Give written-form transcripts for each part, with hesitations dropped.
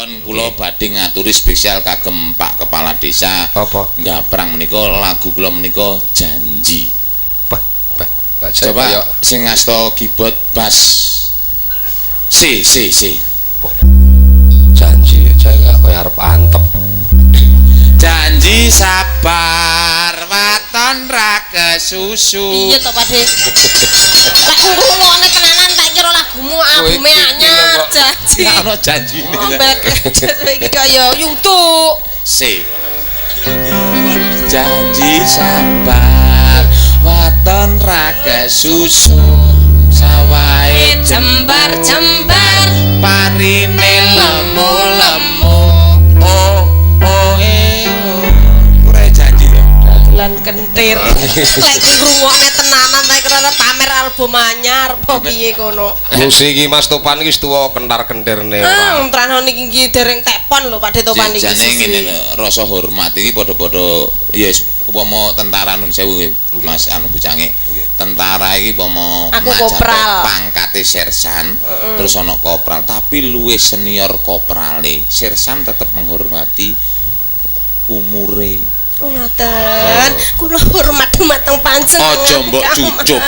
Pun kula badhe ngaturi spesial kagem Pak Kepala Desa. Apa? Ngaprang menika lagu kula menika janji. Coba sing ngasta keyboard bass. Si. Janji aja gak koyo arep antep. Janji sabar waton ra kesusu. Iya to Pakde. Lek ngrungokne kenanan tak kira lagumu albume anyar janji. Ya ono janjine. Iki kaya YouTube. Si. Janji sabar waton ra kesusu. Sawahe jembar-jembar parine lemu-lemu. Lan kentir. Lek ngrungokne tenanan tak kira pamer album anyar apa piye kono. Musik iki Mas Topan iki tuwa kentar-kentirne. Trano niki dereng tepon lho Pakde Topan iki. Jane ngene rasa hormat iki padha-padha ya upama tentara nun sewu Mas anu bucange. Tentara iki upama pangkate sersan terus ana kopral tapi luwih senior koprale. Sersan tetep menghormati umure. Ngaten, kula hormat dumateng panjenengan. Aja mbok cucup.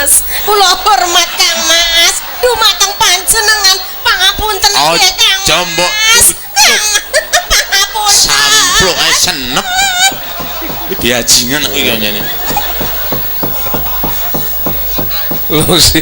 Kula hormat Kang Mas dumateng panjenengan. Pangapunten nggih Kang. Aja mbok cucup. Pangapunten. Sampluk ae senep. Biajingan iki nyene. Lucy.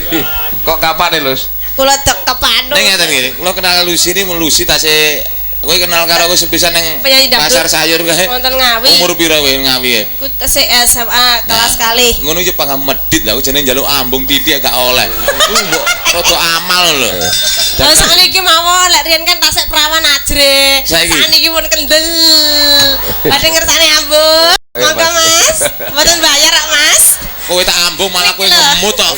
Kok kapan Lus? Kula kepanung. Ning ngeten iki, kula kenal Lucy ini Lucy tasih kowe kenal karo aku sepisan ning pasar sayur kae. Wonten Ngawi. Umur pira kowe Ngawi? Ku tesih SMA kelas kalih. Ngono iki pangam medit lha aku jenenge njaluk ambung titik gak oleh. Ku mbok rada amal lho. Lah sakniki mawon lek riyen kan tasik perawan ajre. Sakniki pun kendel. Badhe ngersane ambung. Monggo Mas. Mboten bayar kok Mas. Kowe tak ambung malah kowe ngemut kok.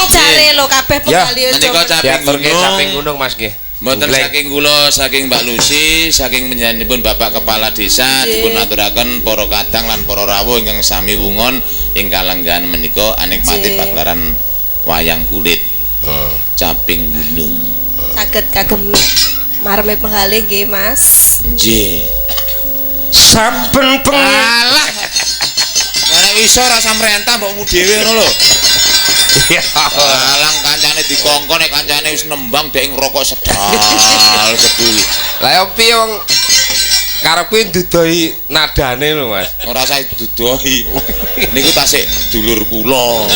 Jare lho kabeh penggali menika caping gunung Mas nggih. Mboten saking kula saking Mbak Lucy saking panjenenganipun Bapak Kepala Desa dipun aturaken para kadang lan para rawuh ingkang sami wungon ing kalenggahan menika anikmati pagelaran wayang kulit caping gunung. Saged kagem marme penggali nggih Mas. Nggih. Saben alah. Nek iso rasa mrentah mbokmu dhewe ngono lho. Alang kancane dikongkon nek kancane wis nembang dek ngrokok sedal sedul. Lah yo piye wong karepe ndudohi nadane lho Mas. Ora usah dudohi. Niku tasik dulur kula.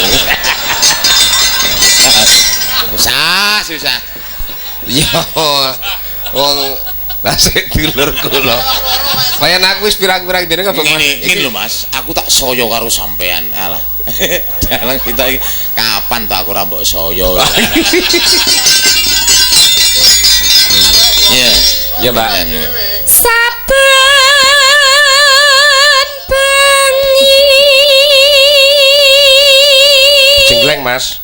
Susah. Yo wong tasik dulur kula. Payan aku wis pirang-pirang dene kok ngene lho Mas, aku tak saya karo sampean. Alah. Dalang kita iki kapan tak aku ora mbok saya. Iya, ya Mbak. Saben bengi. Jenggleng Mas.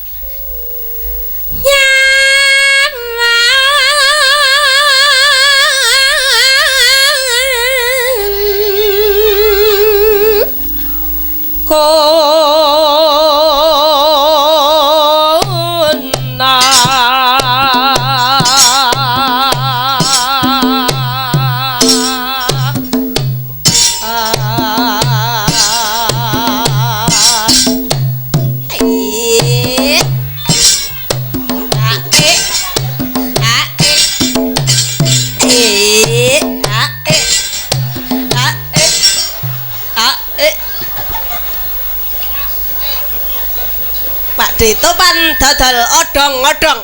Topan dadal odong-odong.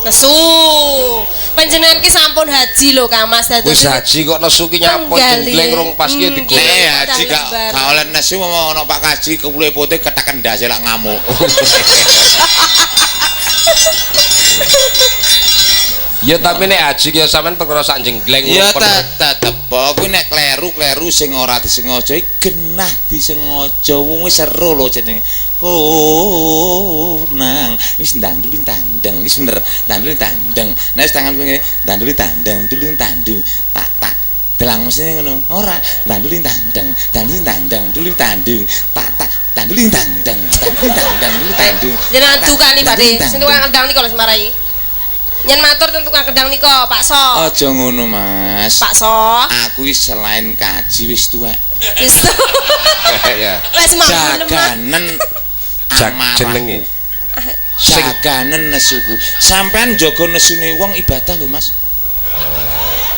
Nesu. Panjenengan ki sampun haji lho Kang Mas dados. Wis haji kok nesu ki nyapa jenggleng rong pas ki digolek. Haji gak oleh nesu ana Pak Kaji kepule putih ketek ndase lak ngamuk. Ya tapi nek haji ki sampean perkara sak jenggleng. Ya tetep kuwi nek kleru sing ora disengaja genah disengaja wong wis seru lho jenenge. Nang wis ndandul tandang wis bener ndandul tandang. Nek wis tangan ngene ndandul tandang dulung tandung tak Delang mesine ngono. Ora, dandulin tandang, dandulin tandang, dulin tandung, tak dandulin tandang, dandulin tandang, dulin tandung. Jenengan dukani Pakde, sing tukang kendang nika lho Semarai. Yen matur teng tukang kendang nika, Pak So. Aja ngono, Mas. Pak So. Aku wis selain kaji wis tuwek. Wis. Ya. Wis mangkel. Jaganen jenenge. Jaganen nesuku. Sampean jaga nesune wong ibadah lho, Mas.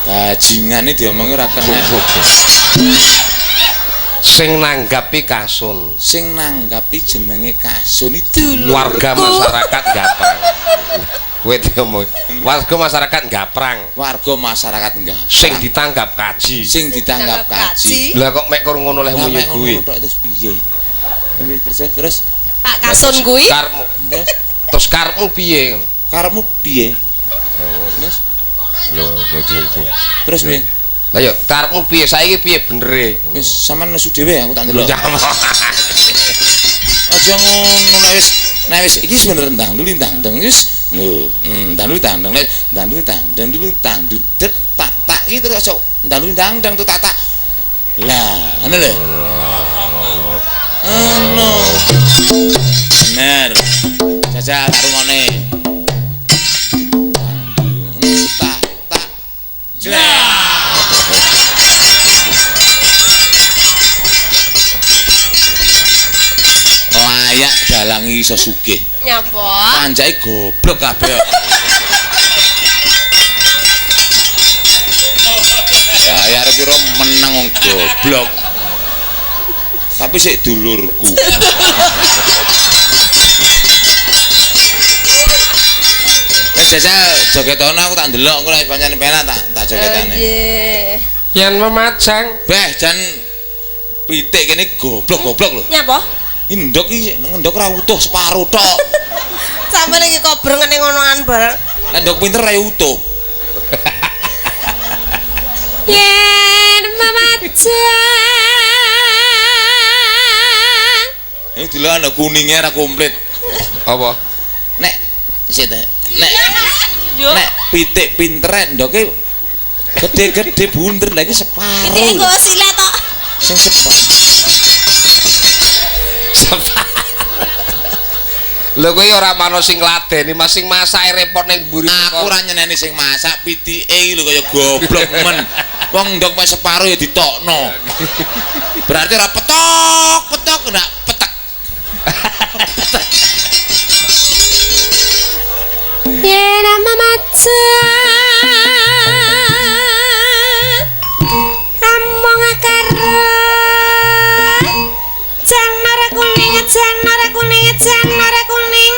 Bajingane diomongi ora kena. Sing nanggapi kasun. Sing nanggapi jenenge kasun itu Warga masyarakat gaprang. Kowe diomong. Warga masyarakat gaprang. Warga masyarakat enggak. Sing ditanggap kaji. Sing ditanggap kaji. Lah kok mek kurang ngono leh munyu kuwi. Terus piye? Terus Pak Kasun kuwi. Karepmu. Terus karepmu piye? Karepmu piye? Lho, terus piye? Lah yo karepmu piye? Saiki piye benere? Wis sampean nesu dhewe aku tak ndelok. Ya. Aja ngono nek wis iki bener ndang dulu ndang wis lho, ndang tandang nek ndang tandang dulu tandut tak iki terus aja ndang ndang tuh tak. Lah, ngono lho. Ono. Bener. Jajal tak rungone. Tak. Jelas. Layak dalangi iso sugih. Nyapa? Panjake goblok kabeh. Ya arep piro menang wong goblok. Tapi sik dulurku. Wis jajal jogetono aku tak ndelok aku nek pancen penak tak jogetane. Nggih. Yen memajang, Beh jan pitik kene goblok-goblok lho. Nyapa? Indok iki ngendok ra utuh separo tok. Sampeyan iki kobrengane ngonoan bareng. Nek ndok pinter ra utuh. Yen memajang. Ini dulu ana kuningnya ra komplit. apa? Nek sik nek Yo. nek pitik pinter ndoke gede-gede bunder lagi separo. Pitike kok silet tok. Sing separo. Lho kowe ora manut sing ngladeni, masing masake repot ning mburi. Aku ora nyeneni sing masak pitike iki lho kaya goblok men. Wong ndok mek separo ya ditokno. Berarti ora petok ndak petek. Yen memajang. Among karo janare kuning janare kuning janare kuning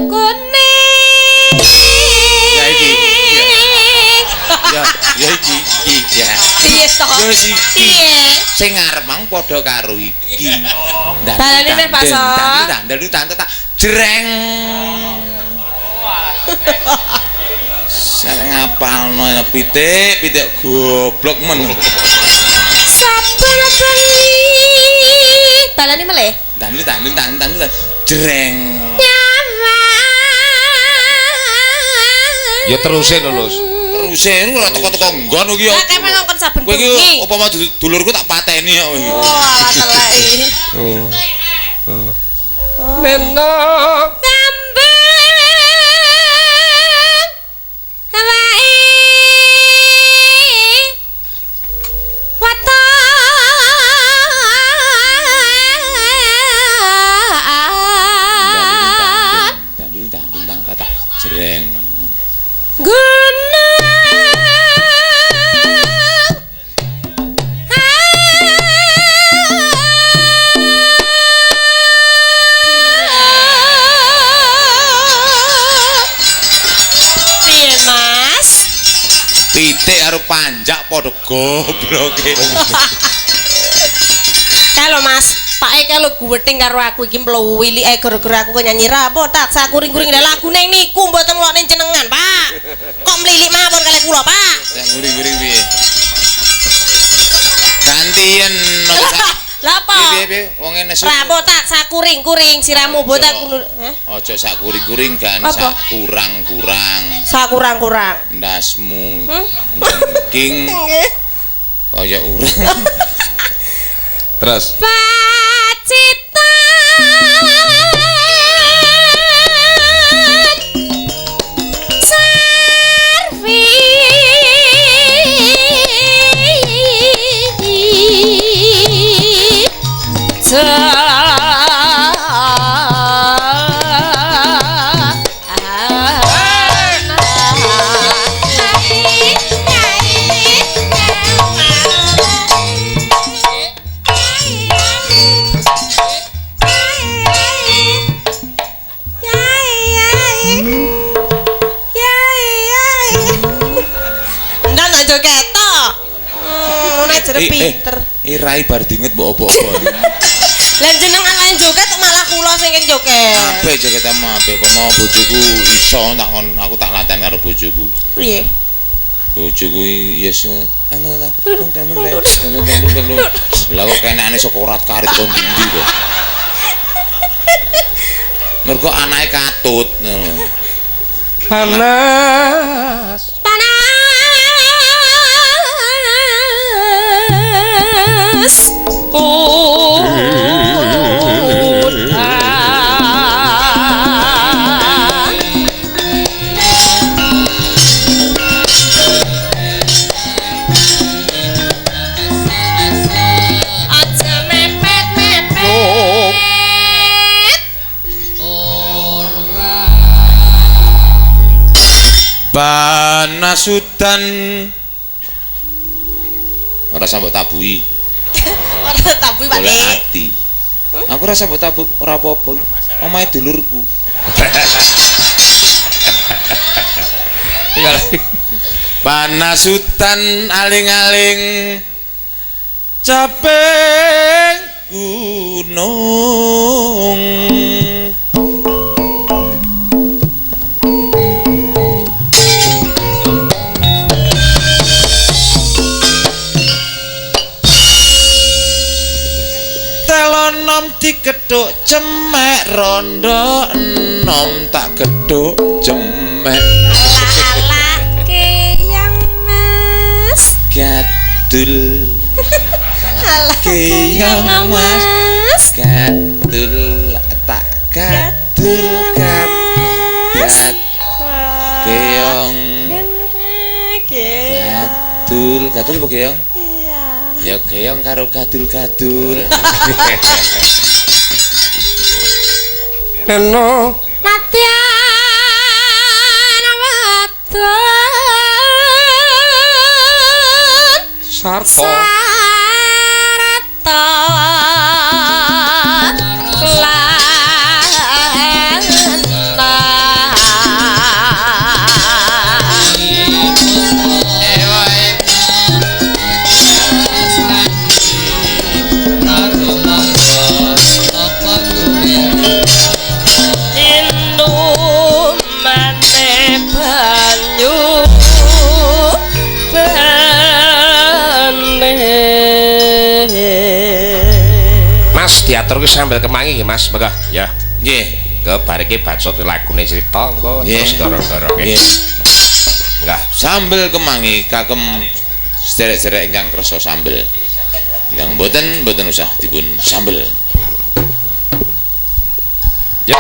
kuning Ya iki ya. piye to Yo iki piye sing ngarep mang padha karo iki. Balane meh Pak So. Dandel tante tak jreng. Saya ngapalno pitik goblok men. saben bengi balane meleh Dandel jreng. Ya terusin lulus. Terusin ora teko-teko nggon iki. Lah kene ngongkon saben Kowe iki bengi. upama dulurku tak pateni kok iki. Wah, teleki. Neno Jreng. Pitik karo panjak padha gobloke. Kalau Mas, Pak Eka lo guweting karo aku iki mluwilike gara-gara aku nyanyi rapo tak sakuring-kuring lha lagune niku mboten nglokne jenengan, Pak. Kok mlilik mawon kalih kula, Pak. Yang guring-guring piye? Gantian Lah apa? Piye wong nesu. Ra botak sakuring-kuring siramu botak. Aja sak kuring-kuring kan sak kurang-kurang. Sak kurang-kurang. Ndasmu. Jengking. Kaya urang. Terus. Pacitan Sarwi pinter. Rai bar dinget mbok apa-apa. Lah jenengan lain joget malah kula sing joget. Ape joget ama ape pomo bojoku iso tak kon aku tak latihan karo bojoku. Piye? Bojoku yes. Lah kok kenane sekorat karit kon ndi kok. Mergo anake katut. Panas. Panas udan ora sambok tabui. Ora tabui Pak. Oleh ati. Aku rasa mbok tabu ora apa-apa. Omahe dulurku. Panas udan aling-aling capek gunung. Nom dikethuk cemek rondo enom tak gethuk cemek alake yang mas gadul alake yang mas gadul tak gadul keong gadul apa keong ya keong karo gadul-gadul. Neno Natyan wadon Sarto diatur ke sambil kemangi Mas Megah ya nggih ke bariki bacot lagune cerita engko terus dorong-dorong nggih enggak sambil kemangi kagem sederek-sederek ingkang kersa sambil yang mboten usah dipun sambil ya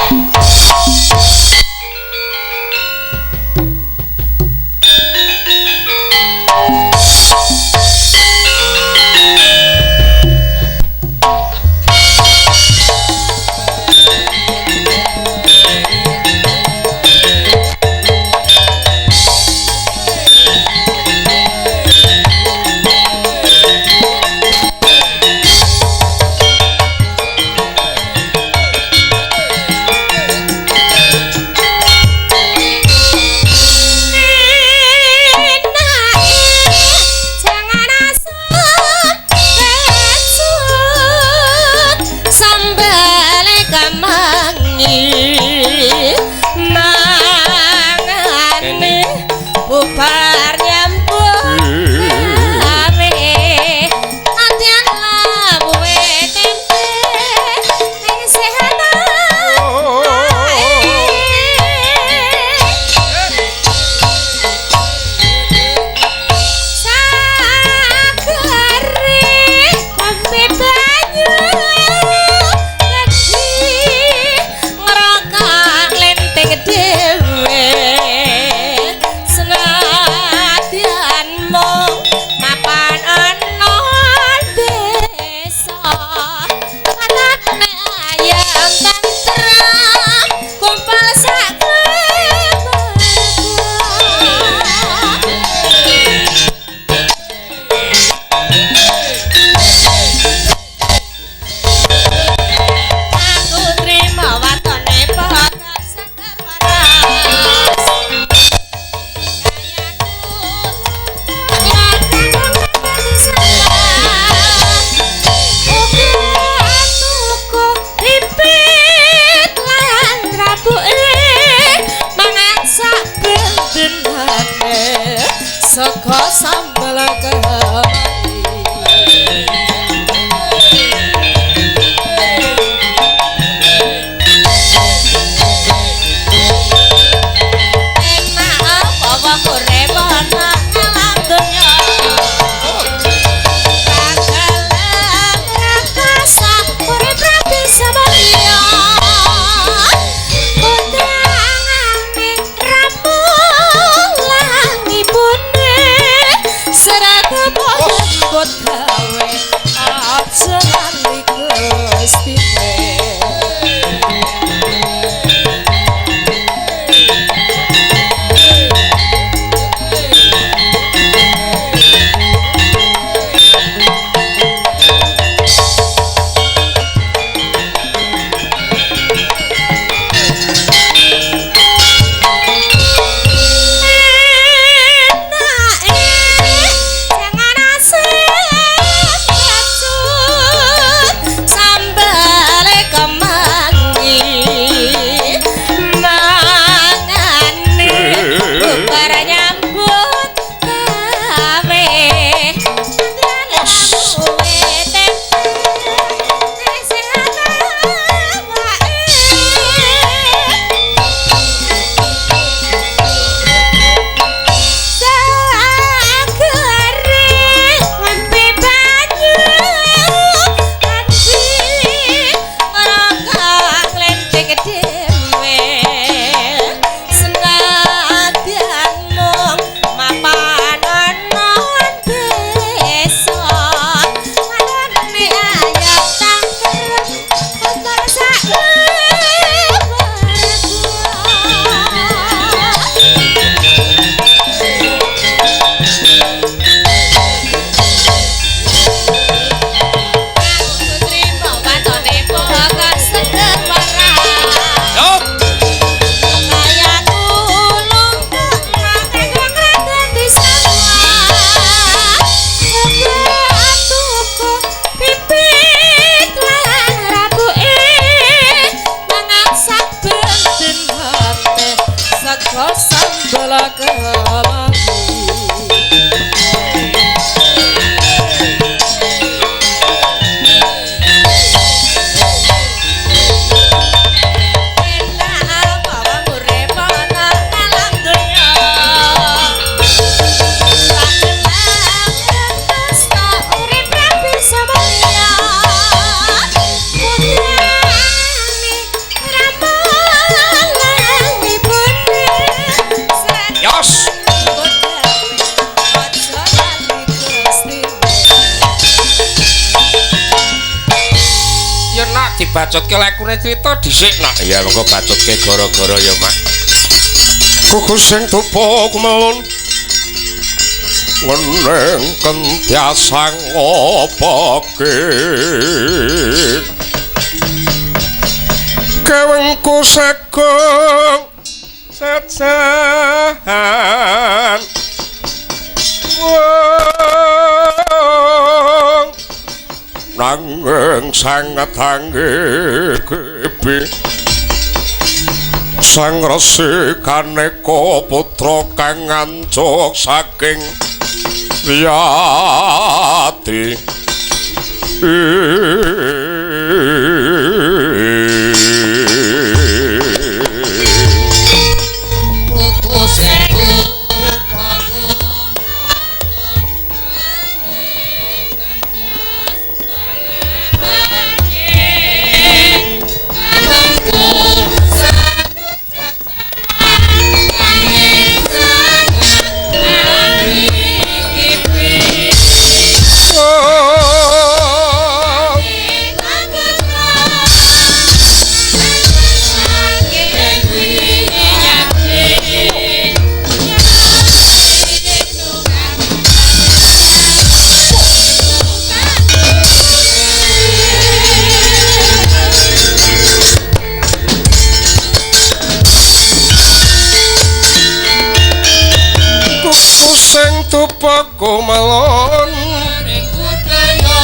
Bacotke lakune crita dhisik nak. Ya mengko bacotke gara-gara ya, Mak. Kuku sing tupa kumelun. Weneng kentiasang opake. Kewengku segong secahan. Nanging sangat tangge kepi sang resi kaneka putra kang ngancuk saking wiyati tupaku melon budaya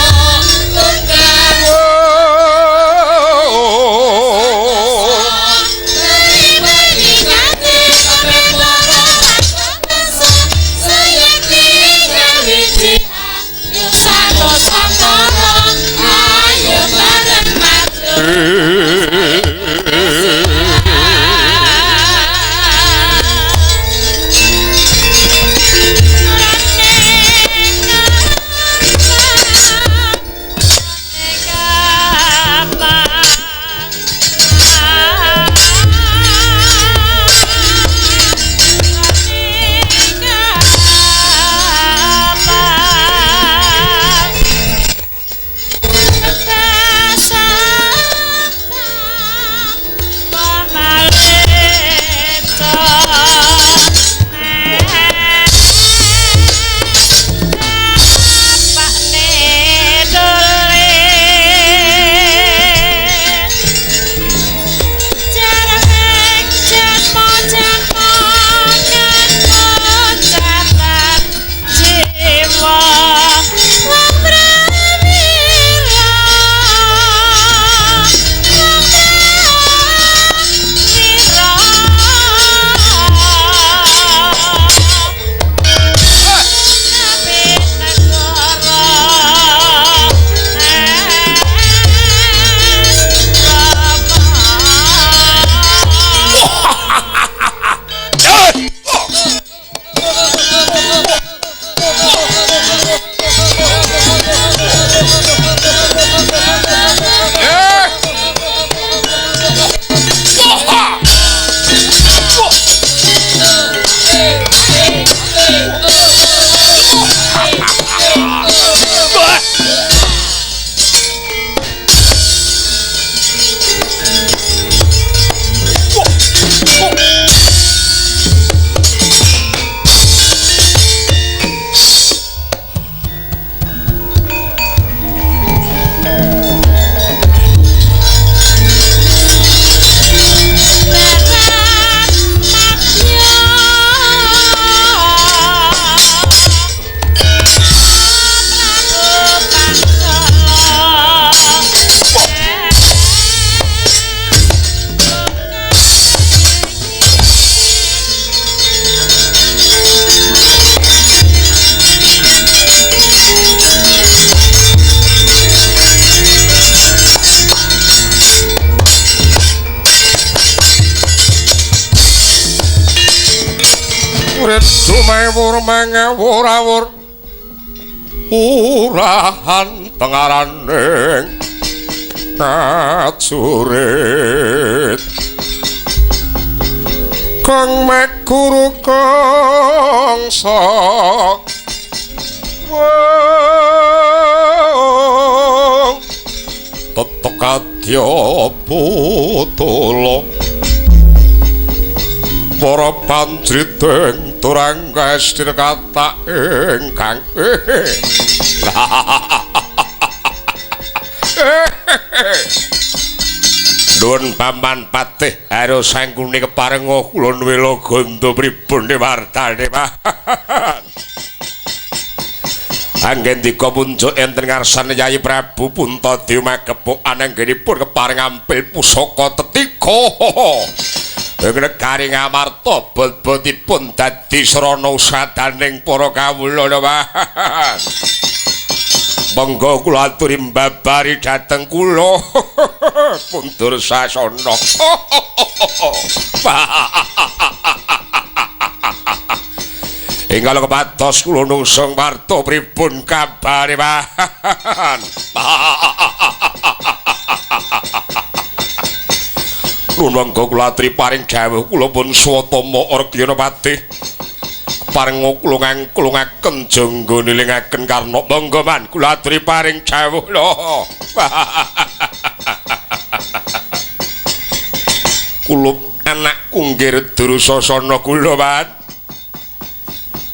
Sumewur mangawur-awur urahan pengaraning acurit kang meguru kangsa wong tetek kadya putula para panjriting turanggas dirkata ingkang nuwun paman patih harus sangkune keparenga kula wela gandha pripun wartane anggen dika muncul enten ngarsane Yayi Prabu Puntadewa makepuk ananggenipun kepareng ampil pusaka tetika negari Ngamarta bot-botipun dadi srana usadaning para kawula monggo kula aturi mbabari dhateng kula Pundur Sasana enggal kepados kula nungsung warta pripun kabare Nun monggo kula aturi paring dawuh kula pun Swatama Argyanapati paring kula ngangkulungaken jangga nilingaken karna monggo man kula aturi paring dawuh lho kulup anakku nggih Durusasana kula man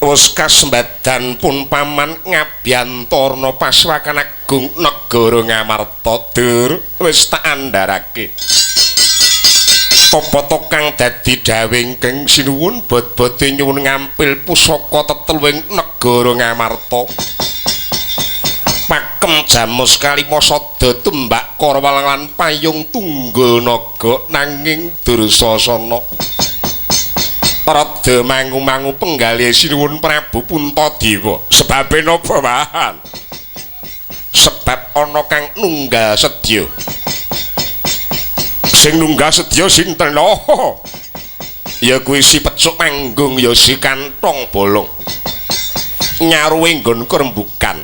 wis kasembadan pun paman ngabyantarna Pasuwakan Agung negara Ngamarta Dur wis tak andharake apa kang dadi dawing keng sinuwun bot-bote nyuwun ngampil pusaka teteluwing negara Ngamarta pakem jamus kalima sada tembak Korwal lan payung tunggul naga nanging Dursasana rada mangu-mangu penggalih sinuwun Prabu Puntadewa sebabe napa wahan sebab ana kang nunggal sedya sing nunggah sedya sinten lho ya kuwi si pecuk manggung ya si Kantong Bolong nyaruwe nggon kerembukan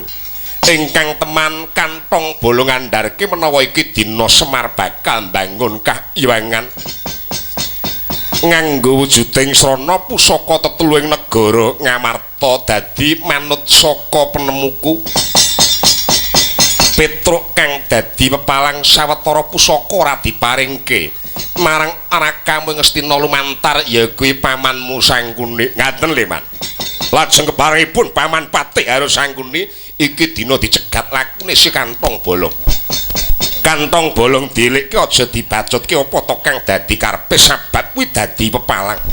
ingkang teman Kantong Bolong andharke menawa iki dina Semar bakal mbangun kahyangan nganggo wujuding srana pusaka teteluwing negara Ngamarta dadi manut saka penemuku Petruk kang dadi pepalang sawetara pusaka ora diparingke marang anakamu Ngastina lumantar ya kuwi pamanmu Sangkuni ngaten Leman lajeng keparengipun paman Patih harus Sangkuni iki dina dicegat lakune si Kantong Bolong Kantong Bolong dilekke aja dibacutke apa to kang dadi karepe sabab kuwi dadi pepalang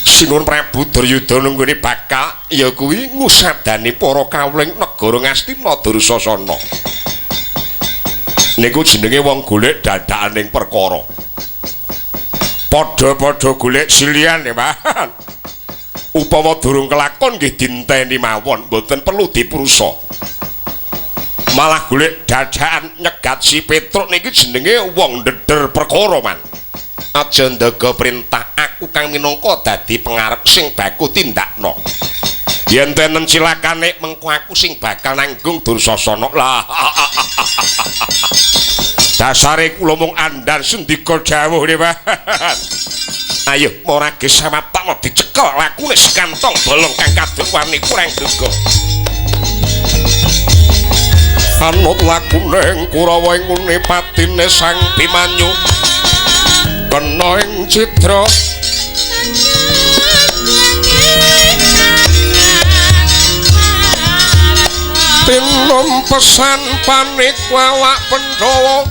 Sinuwun Prabu Duryudana nggone bakal ya kuwi ngusadani para kawuling negara Ngastina Dursasana. Niku jenenge wong golek dadakaning perkara. Padha-padha golek silian ya, Pak. Upama durung kelakon nggih dinteni mawon, mboten perlu dipurusa. Malah golek dadakan nyegat si Petruk niki jenenge wong ndeder perkara, Man. Aja ndaga perintah aku kang minangka dadi pengarep sing baku tindakno. Yen tenen cilakane mengko aku sing bakal nanggung Dursasana. Lah. Dasare kula mung andhan sendika dawuh Pak. Ayo morage samapakno dicekel lakune Kantong Bolong kang kadung wani kurang duga. Anut lakune Kurawa ing ngune patine Sang Bimanyu. Kena ing citra tinom pesan panik wawak Pandhawa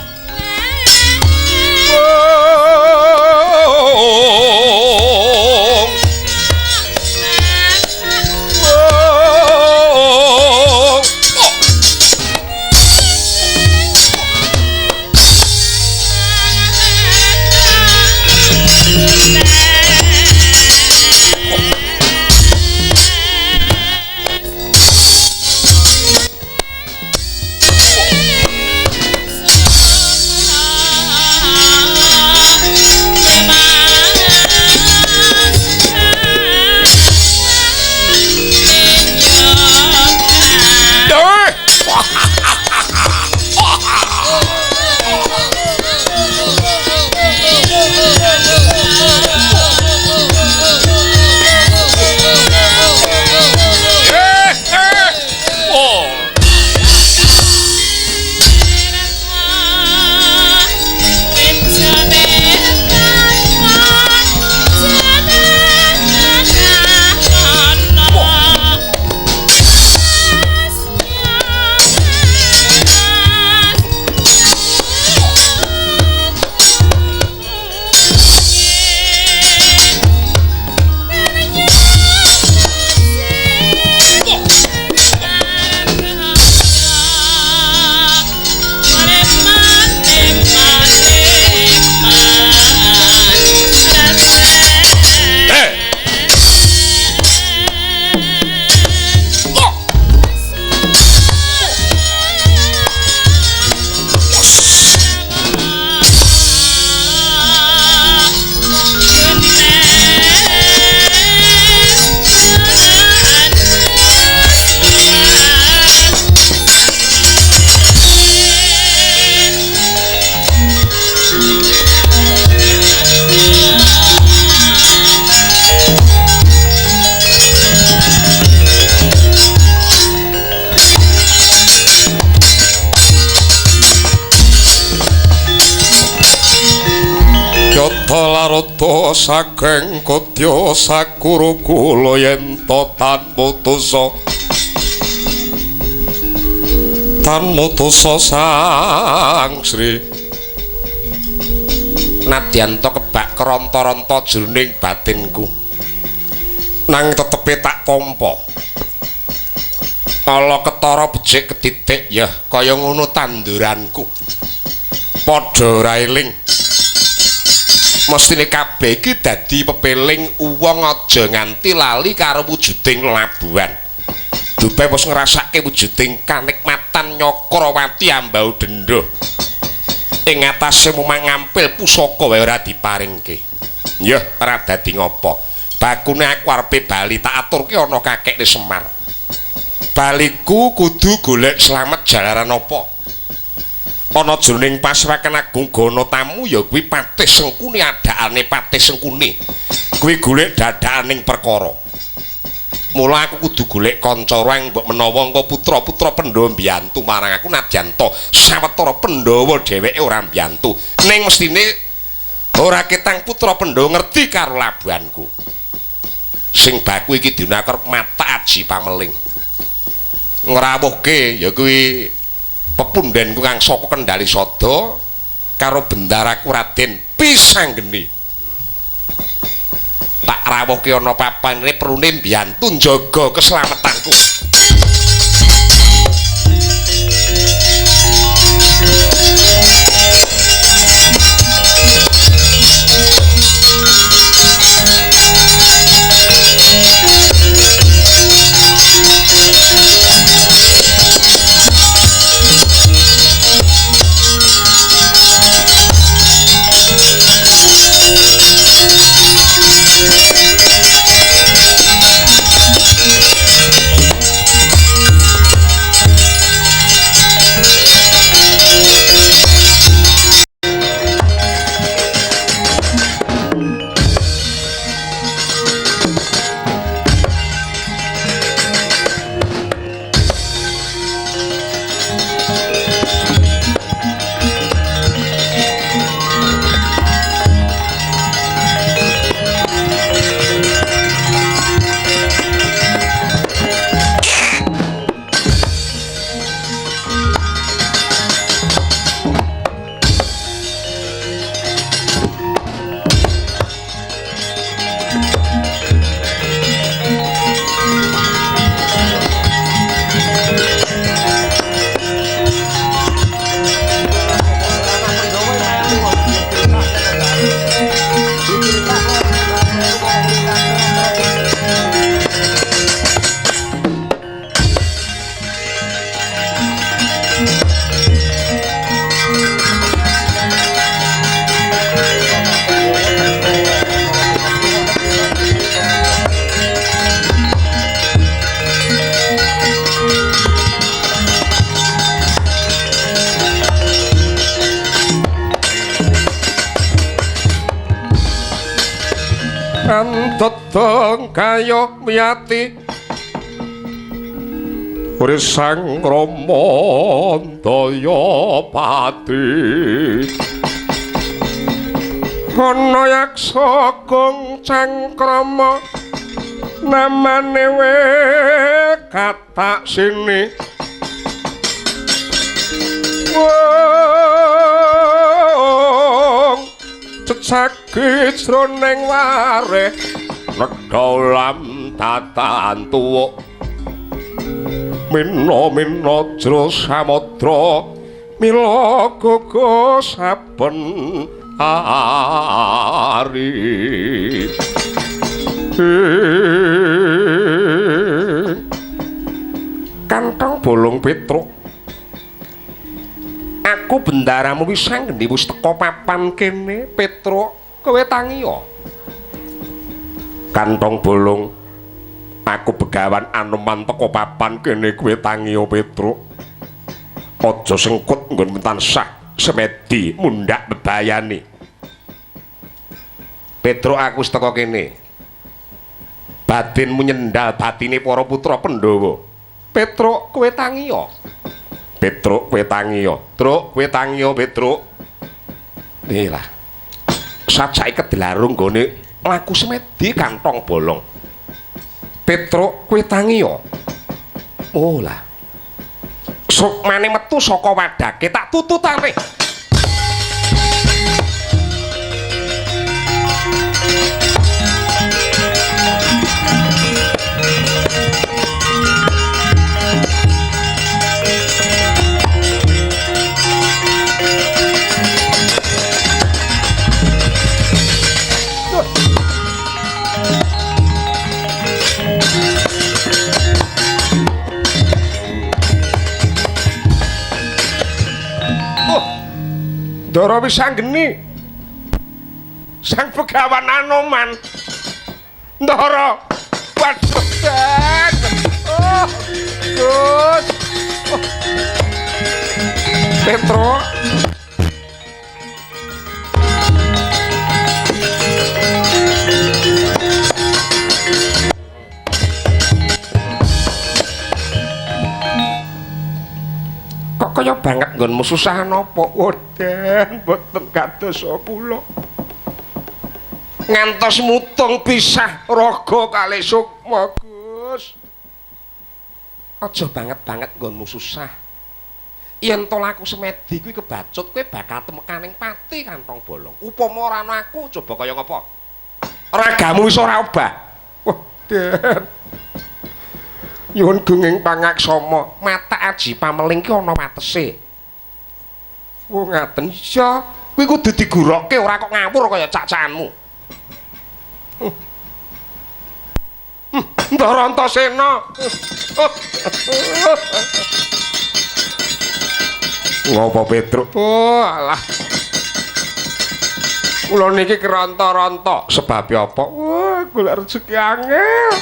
Narada saking Kodya Sakurukula yen to tan mutusa sang Sri nadyanto kebak keronta-ronta jroning batinku nang tetepe tak tampa ala ketara becik ketitik ya kaya ngono tanduranku padha ora eling mestine kabeh iki dadi pepeling wong aja nganti lali karo wujuding labuhan dupe wis ngrasake wujuding kanikmatan Nyakrawati ambau dendha ing atase mumang ngampil pusaka wae ora diparingke ya ora dadi ngopo bakune aku arepe bali tak aturke ana kakekne Semar baliku kudu golek slamet jalaran apa ana jroning Pasrakan Agung Gana Tamu ya kuwi Patih Sengkuni adakane Patih Sengkuni kuwi golek dadakaning perkara mula aku kudu golek kanca rang mbok menawa engko putra-putra Pandhawa mbiyantu marang aku nadyanto sawetara Pandhawa dheweke ora mbiyantu ning mestine ora ketang putra Pandhawa ngerti karo labuhanku sing baku iki dinaker mata aji pameling ngrawuhke ya kuwi pepundhenku kang saka Kendali Sada karo bendaraku Raden Pisanggeni tak rawuhke ana papan ini perune mbiyantu njaga keselamatanku teteng kaya miyati Risang Rama Dayapati ana yaksa gong cangkrama namane we katak sini wong cecake jroning wareh nedalam tatan tuwa mina jero samudra mila gogo saben ari Kantong Bolong Petruk aku bendaramu wis ngendi wis teka papan kene Petruk kowe tangiya Kantong Bolong aku begawan Anoman teka papan kene kowe tangiya Petruk aja sengkut nggon tansah semedi mundhak bebayani Petruk aku wis teka kene batinmu nyendal batine para putra Pandhawa Petruk kowe tangiya Petruk kowe tangiya Truk kowe tangiya Petruk iyalah sajake kedelarung gone laku semedi kantong bolong. Petro kowe tangi ya. Oh lah. Sukmane metu saka wadake tak tututane. Ndara wis sanggeni. Sang Begawan Anoman. Ndara. Waduh. Oh. Gus. Oh. Petro. Kaya banget nggonmu susah napa? Woden, mboten kadosa kula. Ngantos mutung pisah raga kalih sukma, Gus. Aja banget-banget nggonmu susah. Yen to laku semedi kuwi kebacut, kowe bakal temekaning pati kantong bolong. Upama ora ana aku, coba kaya ngapa? Ragamu wis ora obah. Woden. Nyuwun gunging pangaksama, mata aji pameling ki ana watese. Oh ngaten iya, kuwi kudu digurokke ora kok ngawur kaya cak-cakanmu. Ndara Antasena. Ngopo Petro? Oh alah. Kula niki keronta-ronta sebab apa? Wah, golek rezeki angel.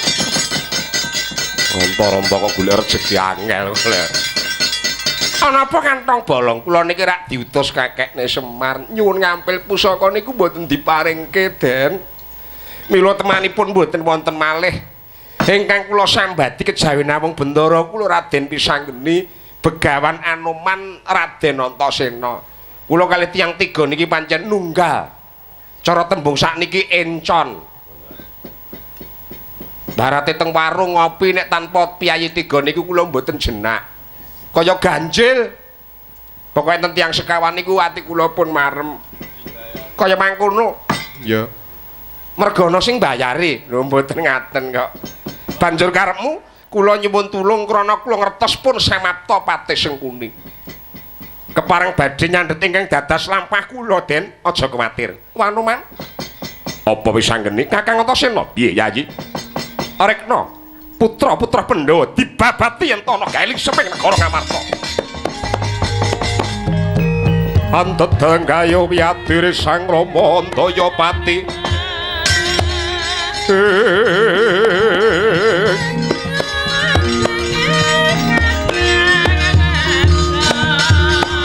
Ronta-ronta kok golek rezeki angel golek. Ana apa kantong bolong kula niki rak diutus kakekne Semar nyuwun ngampil pusaka niku mboten diparingke Den. Mila temanipun mboten wonten malih ingkang kula sambati kejawi namung Bendara kula Raden Pisanggeni Begawan Anoman Raden Antasena. Kula kalih tiyang tiga niki pancen nunggal. Cara tembung sakniki encon. Barate teng warung ngopi nek tanpa piyayi tiga niku kula mboten jenak. Kaya ganjil. Pokoke enten tiyang sekawan niku ati kula pun marem. Kaya mangkono. Ya. Merga ana sing mbayari. Lho mboten ngaten kok. Banjur karepmu kula nyuwun tulung krana kula ngertos pun samapta Patih Sengkuni. Kepareng badhe nyandhet ingkang dadas lampah kula Den, aja kuwatir. Wanuman. Apa wis sanggeni Kakang Antasena? Piye Yayi? Rekna, putra-putra Pandhawa dibabati yen ana gaeling seping negara Ngamarta. Antedang gayo wiyadir Sang Rama Andayapati.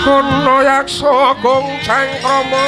Kono yaksa gong cangkrama.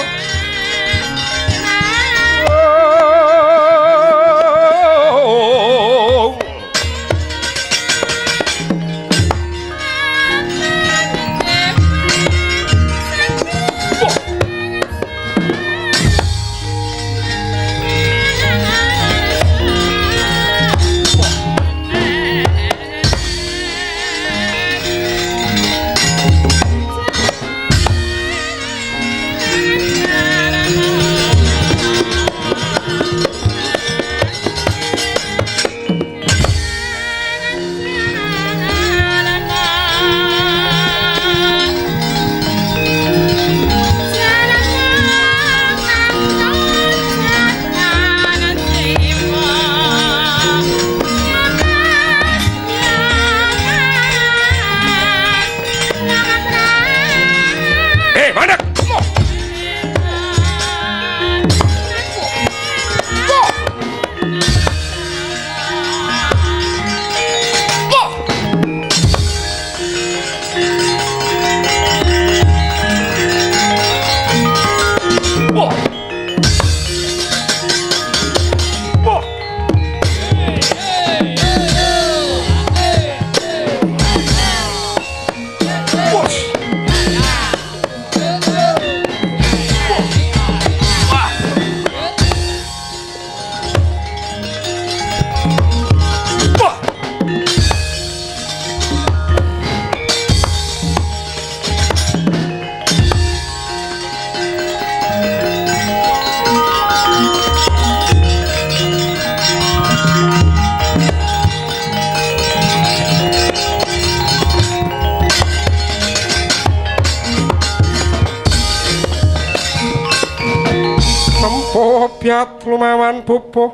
obyat lumawan pupuh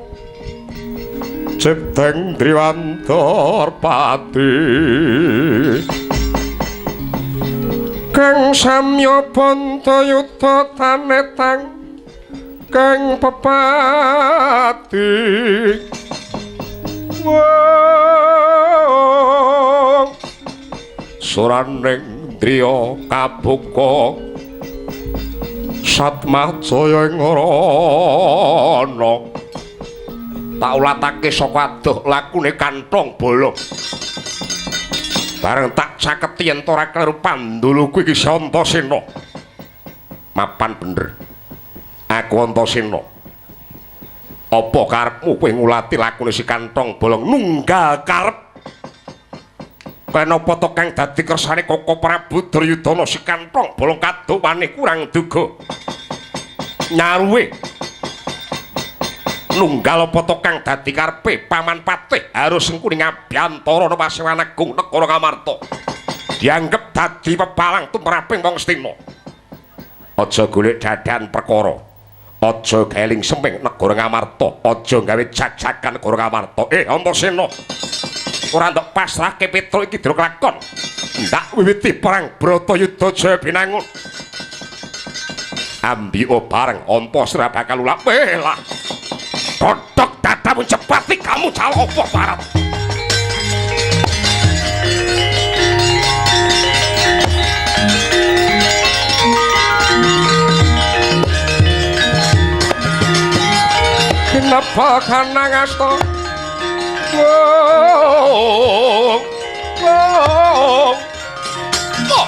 cipteng Driwantar Pati kang samya Bantayuda tanetang kang pepati wong suraning driya kabuka Satmajaya ing rana tak ulatake saka adoh lakune Kanthong Bala bareng tak caketi yen ora kleru panduluku iki Antasena mapan bener aku Antasena apa karepmu kowe ngulati lakune si Kanthong Bala nunggal karep kenapa to kang dadi kersane Koko Prabu Duryudana si Kanthong Bala kadowane kurang duga nyaruwe nunggal apa to kang dadi karepe Paman Patih harus engkuning Abiyantara Pasewan Agung Negara Ngamarta dianggep dadi pepalang tumraping wong Astina aja golek dadan perkara aja geling semping Negara Ngamarta aja gawe jajakan Negara Ngamarta Antasena ora ndok pasrahke Petruk iki dira kelakon ndak wiwiti perang Bratayuda Jaya Binangun ambio bareng Antasena bakal ulak lah kodhok dadamu cepati kamu calo apa barat kenapa kanang asta oh, oh, oh.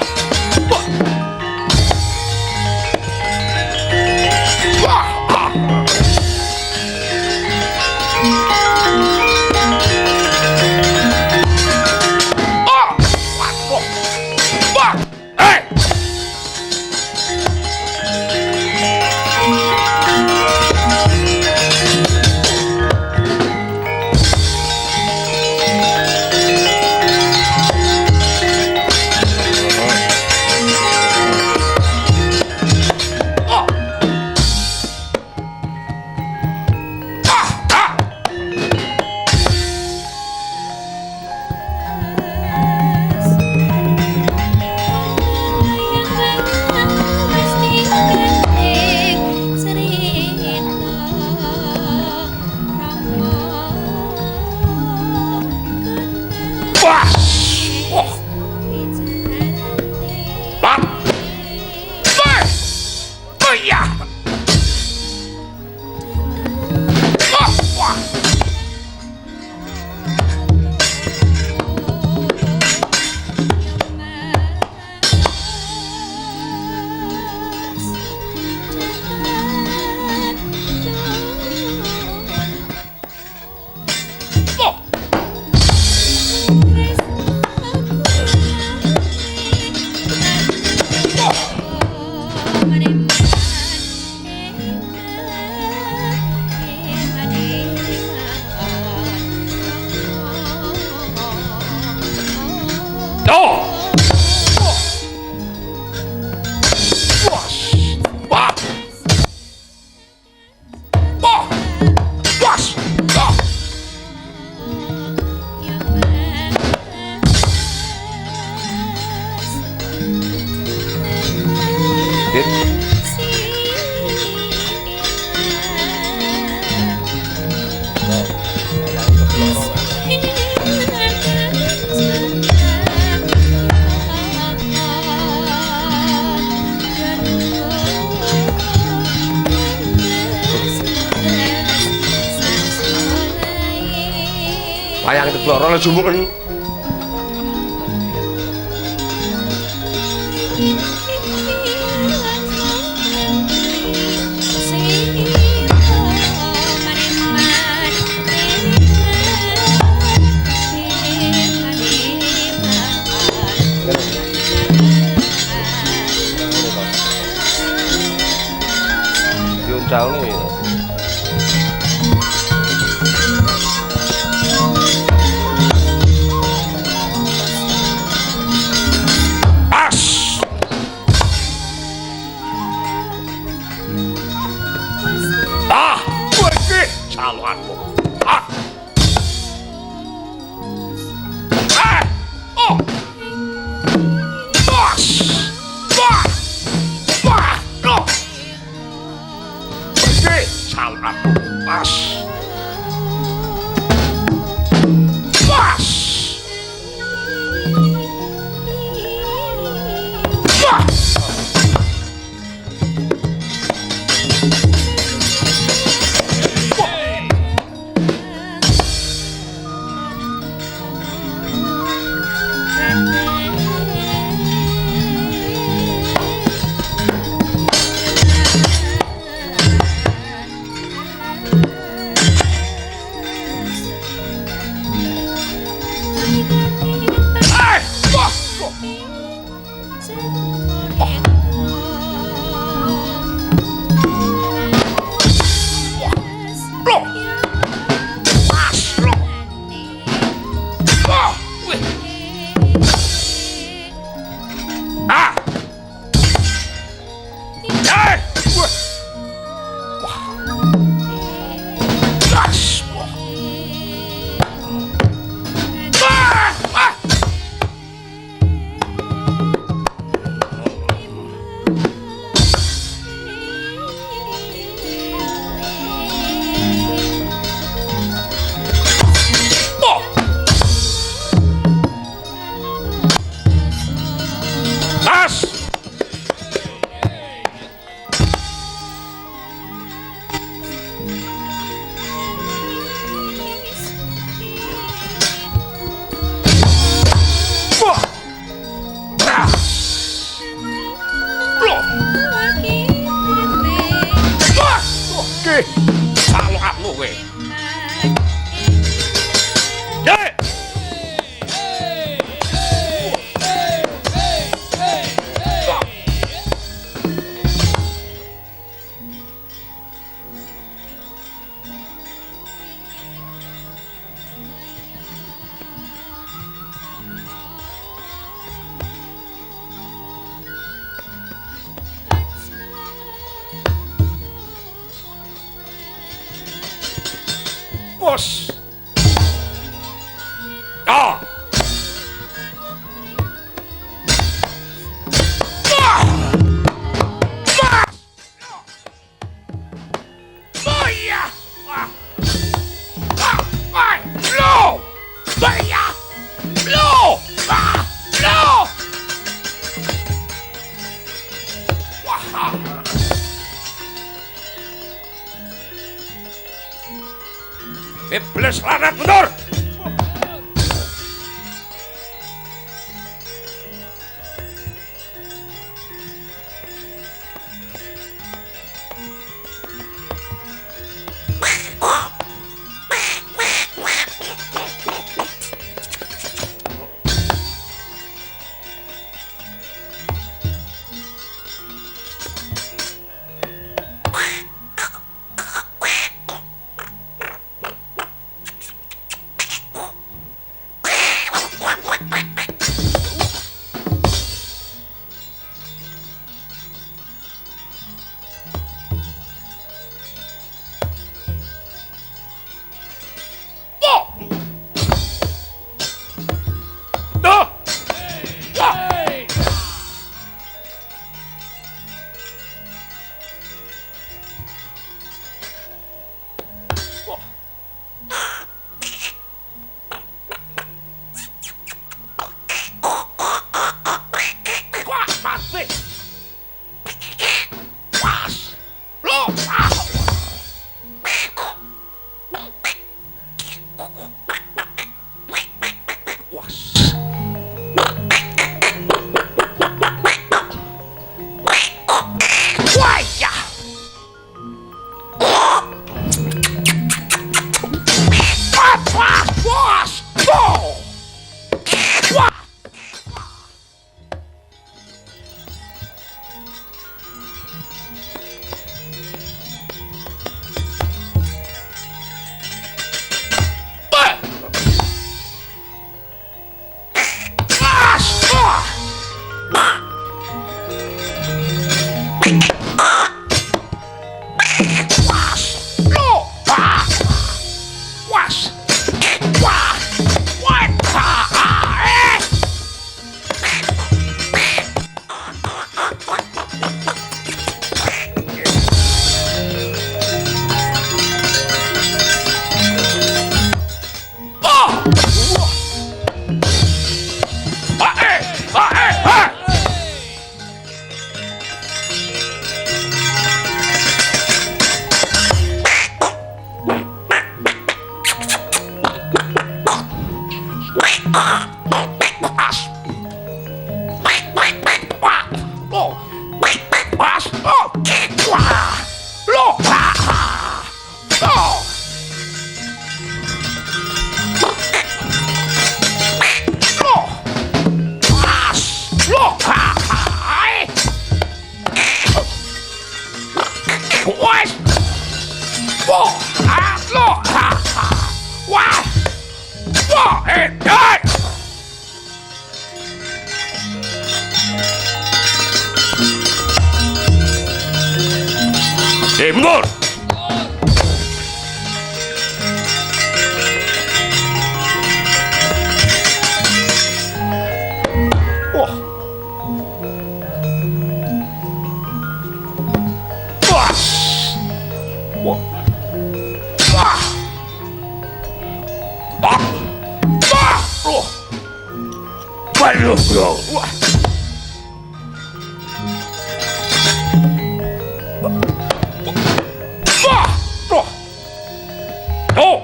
Wayang itu bloro le jumuken. Diuncal nih. Ah! Bos. Ah. Iblis lanat mundur. Mundur. Wah. Wah. Wah. Wah. Wah. Wah. Wah. Waduh, bro. Wah. Oh!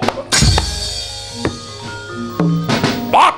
Bak!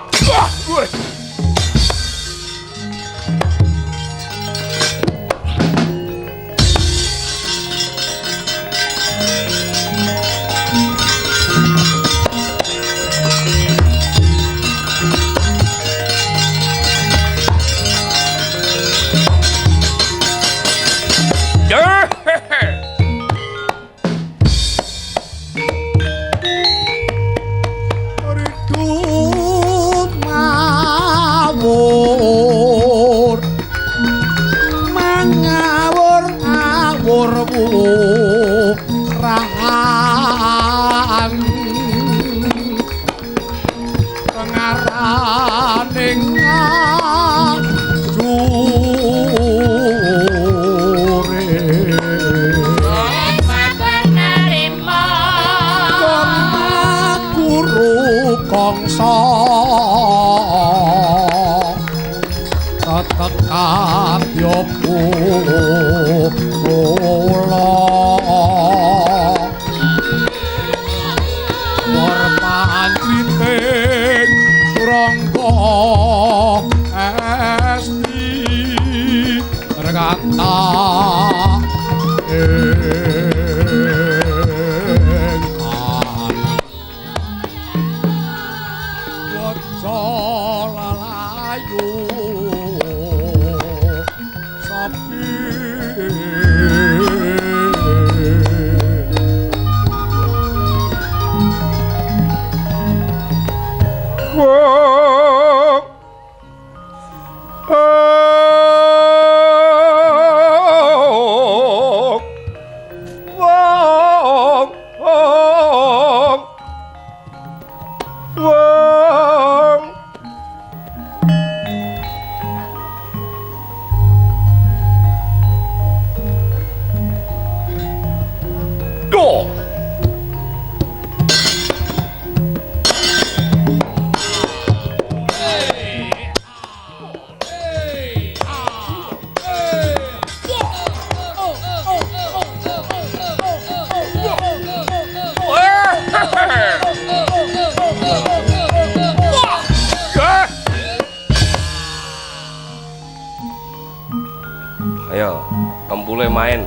Ayo, kembule main.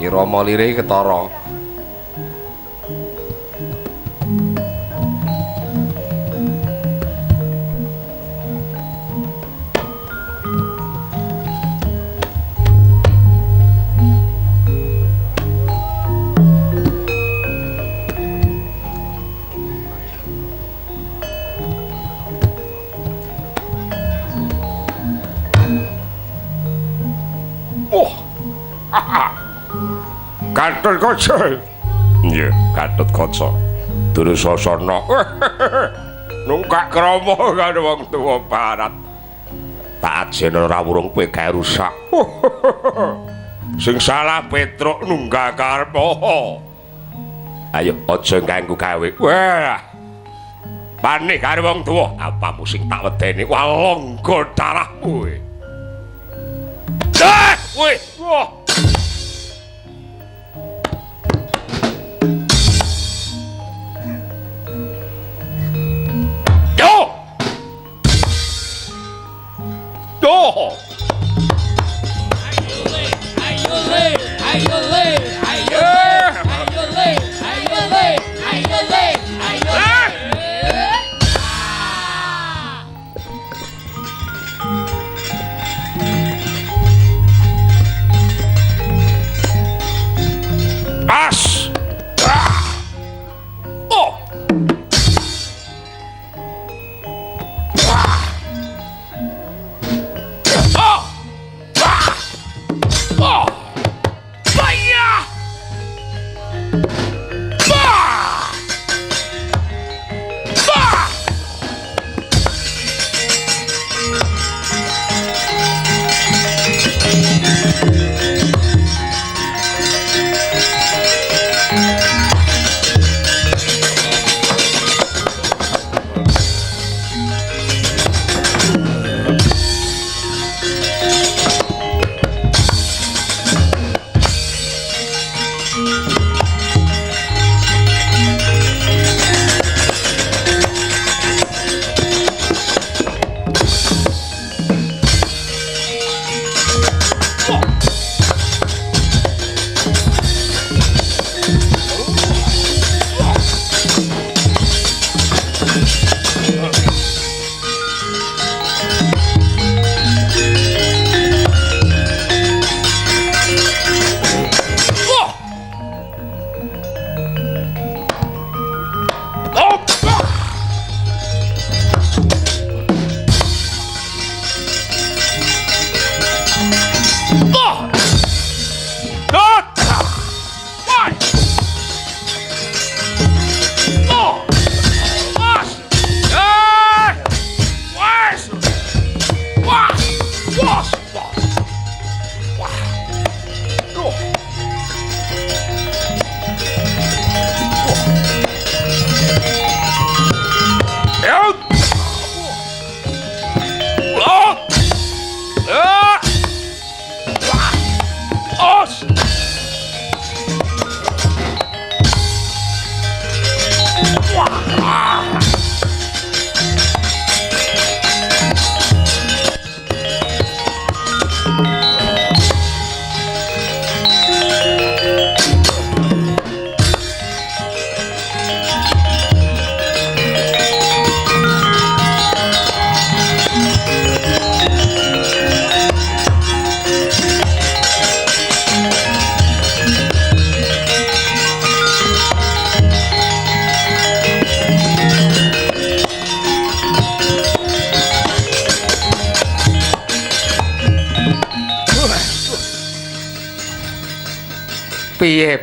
Irama lire ketara. Gatot Kaca. Nggih, Gatot Kaca. Dursasana. Nungkak krama karo wong tuwa barat. Tak ajene ora wurung kowe gawe rusak. Sing salah Petruk nunggak karma. Ayo aja ganggu gawe. Wah. Panik karo wong tuwa, apamu sing tak wedeni walangga darahmu. Wih, wah. Yo!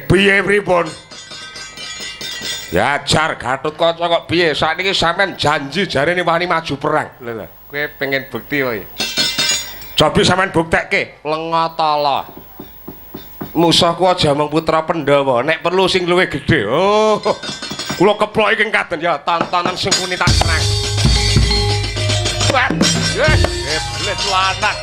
Piye pripun? Ya jar Gatotkaca kok piye? Sakniki sampean janji jarene wani maju perang. Lho, kowe pengen bukti wae. Cobi sampean buktekke Lengatala. Musuhku aja mung putra Pandhawa, nek perlu sing luwih gedhe. Oh. Kula keplok iki kaden ya tantanan sing muni tak serang. Wah, blet lanang.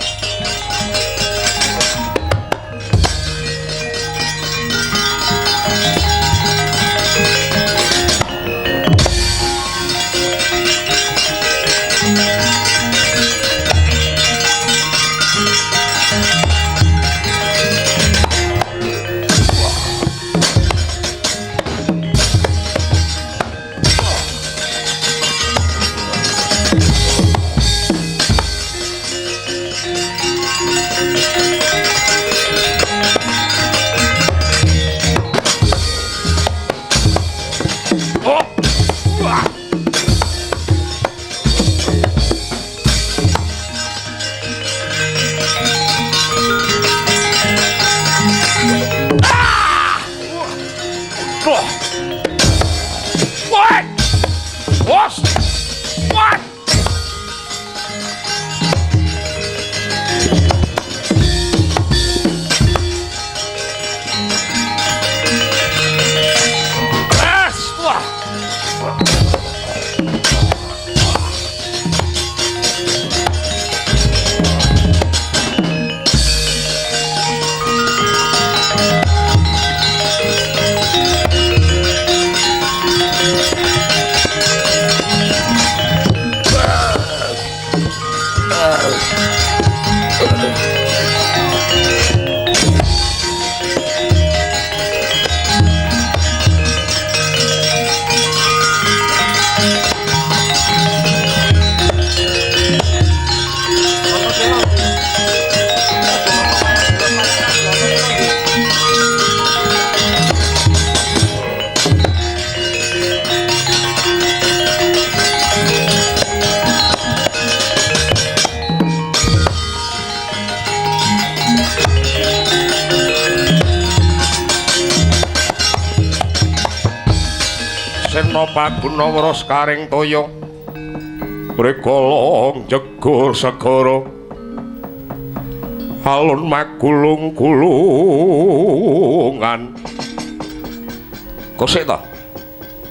Pagunawara Sekaring Toya Rikala jegur segara alun magulung-gulungan. Kok sik to?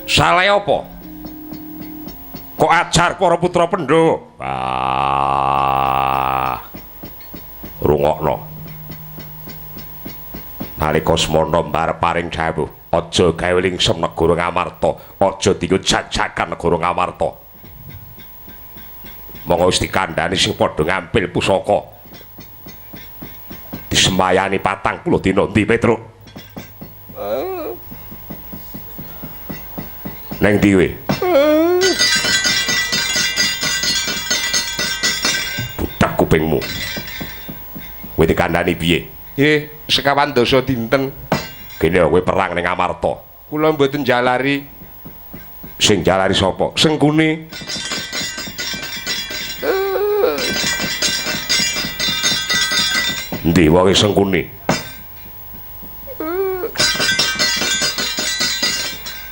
Salah apa? Kok ajar para putra Pandhawa? Rungokno. Nalika Semana mbarep paring dawuh aja gawe lingsem negara Ngamarta, aja dienggo jajakan negara Ngamarta. Monggo wis dikandhani sing padha ngampil pusaka. Disembayani 40 dina ndi, Petruk? Neng ndi kowe? kupingmu. Kowe dikandhani piye? Nggih, sekawan dasa dinten. Kene kowe perang ning Amarta. Kula mboten jalari. Sing jalari sapa? Sengkuni. Endi wae Sengkuni?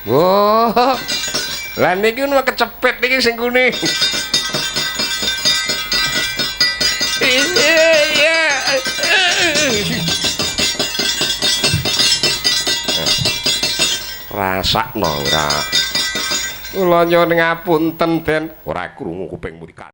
Oh. Lah niki nu kecepet niki Sengkuni. Rasakno ora. Kula nyuwun ngapunten Den, ora krungu kupingmu dika.